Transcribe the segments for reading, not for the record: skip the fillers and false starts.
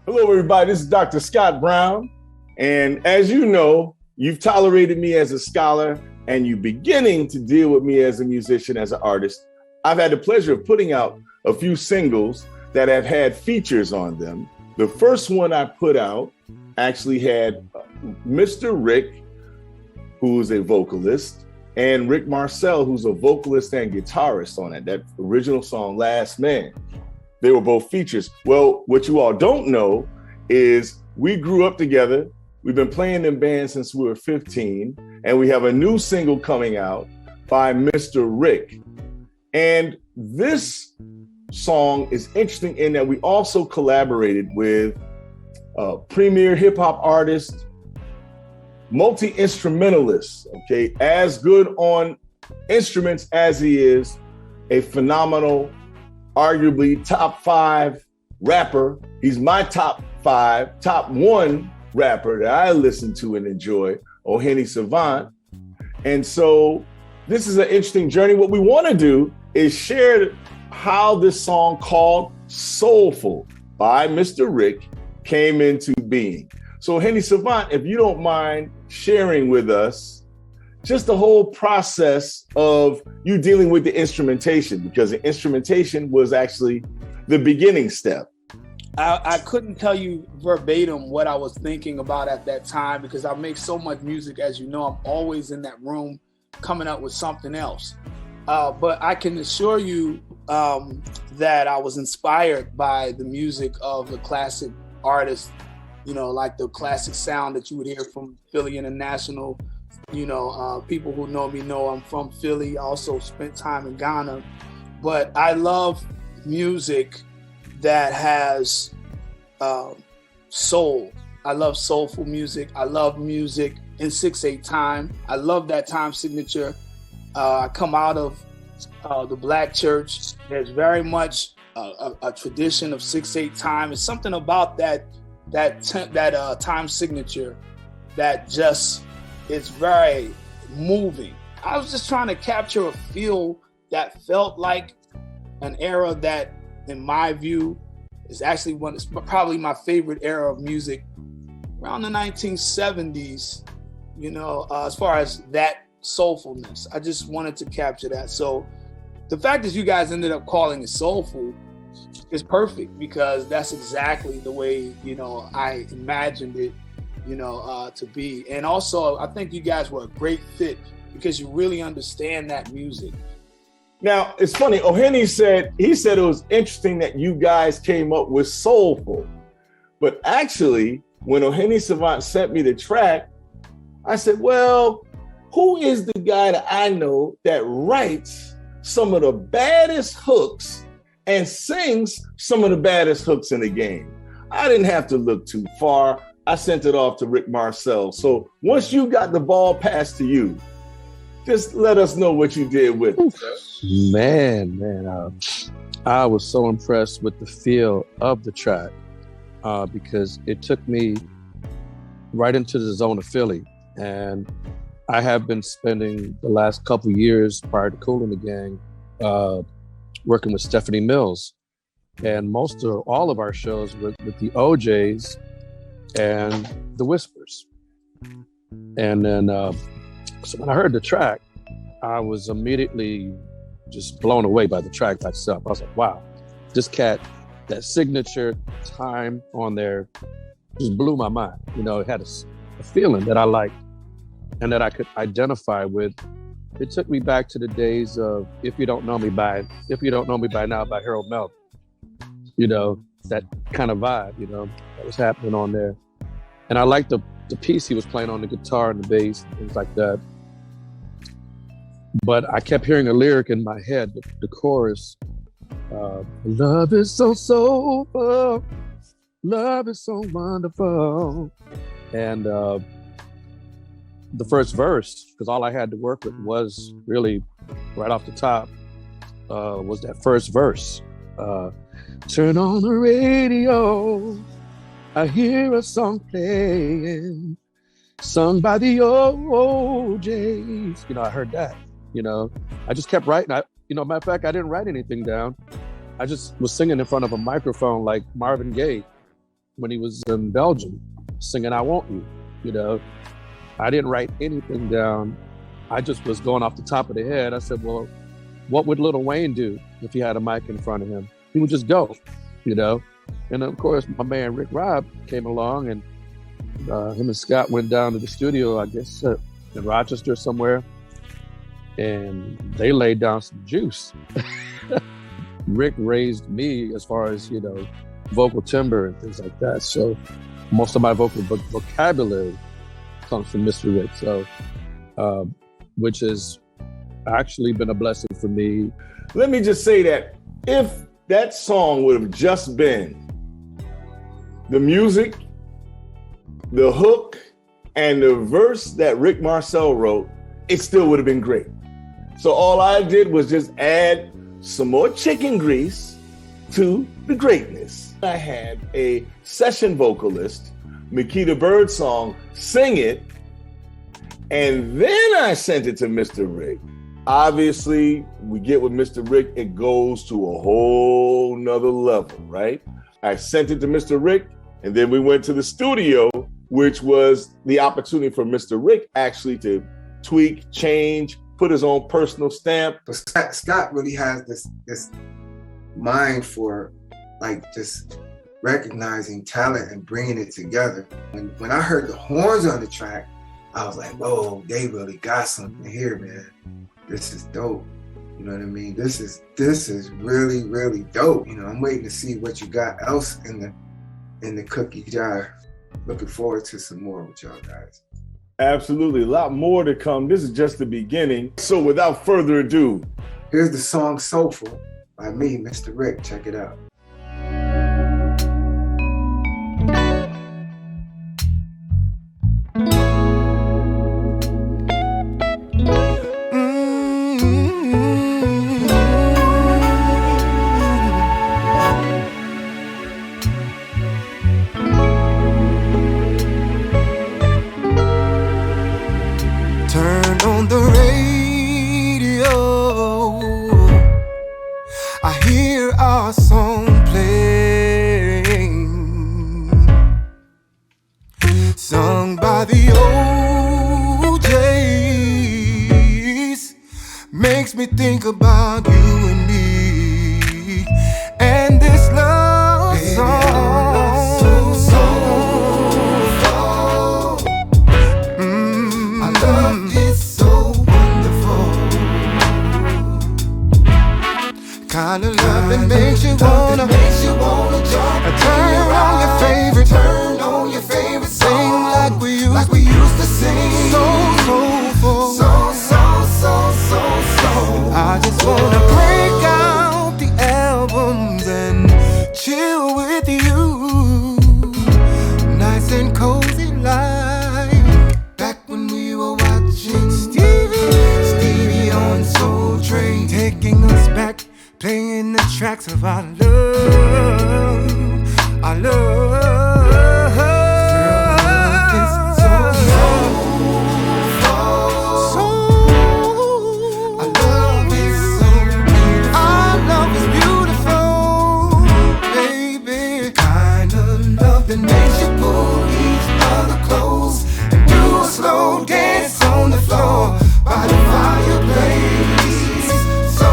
Hello, everybody. This is Dr. Scot Brown. And as you know, you've tolerated me as a scholar and you're beginning to deal with me as a musician, as an artist. I've had the pleasure of putting out a few singles that have had features on them. The first one I put out actually had Mr. Ric, who's a vocalist, and Marcel, who's a vocalist and guitarist on it, that original song, Last Man. They were both features. Well, what you all don't know is we grew up together. We've been playing in bands since we were 15, and we have a new single coming out by Mr. Ric. And this song is interesting in that we also collaborated with a premier hip hop artist, multi-instrumentalist, okay, as good on instruments as he is a phenomenal, arguably top 5 rapper. He's my top 1 rapper that I listen to and enjoy, Ohene Savant. And so this is an interesting journey. What we want to do is share how this song called Soulful by Mr. Ric came into being. So Ohene Savant, if you don't mind sharing with us just the whole process of you dealing with the instrumentation, because the instrumentation was actually the beginning step. I couldn't tell you verbatim what I was thinking about at that time because I make so much music. As you know, I'm always in that room coming up with something else. But I can assure you that I was inspired by the music of the classic artists, you know, like the classic sound that you would hear from Philly International. You know, people who know me know I'm from Philly, also spent time in Ghana. But I love music that has soul. I love soulful music. I love music in 6/8 time. I love that time signature. I come out of the Black church. There's very much a tradition of 6/8 time. It's something about that time signature that just is very moving. I was just trying to capture a feel that felt like an era that, in my view, is actually probably my favorite era of music, around the 1970s, you know, as far as that soulfulness. I just wanted to capture that. So the fact that you guys ended up calling it Soulful is perfect because that's exactly the way, you know, I imagined it, you know, to be. And also, I think you guys were a great fit because you really understand that music. Now, it's funny, Ohene said it was interesting that you guys came up with Soulful. But actually, when Ohene Savant sent me the track, I said, well, who is the guy that I know that writes some of the baddest hooks and sings some of the baddest hooks in the game? I didn't have to look too far. I sent it off to Marcel. So once you got the ball passed to you, just let us know what you did with it. Man, I was so impressed with the feel of the track because it took me right into the zone of Philly. And I have been spending the last couple years prior to Kool and the Gang working with Stephanie Mills. And most of all of our shows with the OJs and the Whispers. And then, so when I heard the track, I was immediately just blown away by the track itself. I was like, wow, this cat, that signature time on there just blew my mind. You know, it had a feeling that I liked and that I could identify with. It took me back to the days of If You Don't Know Me By Now by Harold Melvin. You know, that kind of vibe, you know, that was happening on there. And I liked the piece he was playing on the guitar and the bass and things like that. But I kept hearing a lyric in my head, the chorus, love is so soulful, love is so wonderful. And the first verse, because all I had to work with was really right off the top, was that first verse. Turn on the radio, I hear a song playing, sung by the OJs. You know, I heard that, you know. I just kept writing. Matter of fact, I didn't write anything down. I just was singing in front of a microphone like Marvin Gaye, when he was in Belgium singing I Want You, you know. I didn't write anything down. I just was going off the top of the head. I said, well, what would Lil Wayne do if he had a mic in front of him? He would just go, you know. And of course, my man Rick Robb came along, and him and Scott went down to the studio, I guess, in Rochester somewhere, and they laid down some juice. Rick raised me as far as, you know, vocal timbre and things like that. So most of my vocal vocabulary comes from Mr. Rick. So, which has actually been a blessing for me. Let me just say that if that song would have just been the music, the hook, and the verse that Rick Marcel wrote, it still would have been great. So all I did was just add some more chicken grease to the greatness. I had a session vocalist, Makita Birdsong, sing it, and then I sent it to Mr. Rick. Obviously, we get with Mr. Rick, it goes to a whole nother level, right? I sent it to Mr. Rick, and then we went to the studio, which was the opportunity for Mr. Rick actually to tweak, change, put his own personal stamp. But Scott really has this mind for like just recognizing talent and bringing it together. When I heard the horns on the track, I was like, whoa, they really got something here, man. This is dope. You know what I mean? This is really, really dope. You know, I'm waiting to see what you got else in the cookie jar. Looking forward to some more with y'all guys. Absolutely, a lot more to come. This is just the beginning. So without further ado, here's the song Soulful by me, Mr. Rick. Check it out. Think about you and me and this love song. So soulful. I love it so wonderful. Kind of love that makes you wanna jump and turn on your favorite sing like we used to sing. So soulful. I just wanna break out the albums and chill with you, nice and cozy like back when we were watching Stevie on Soul Train, taking us back, playing the tracks of our love, our love. That makes you pull each other close and do a slow dance on the floor by the fireplace. So.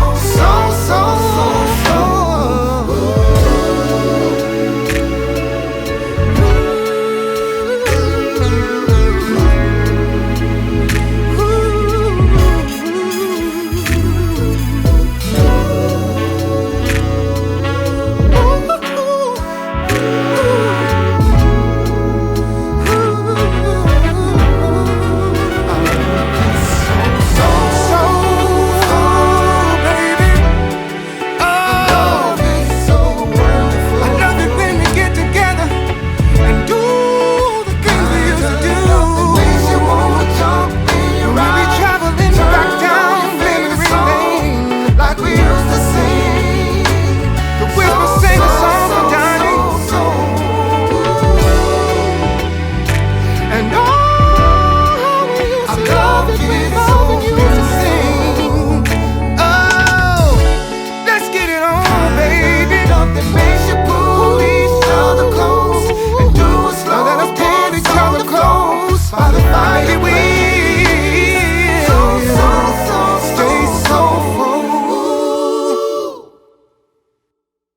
That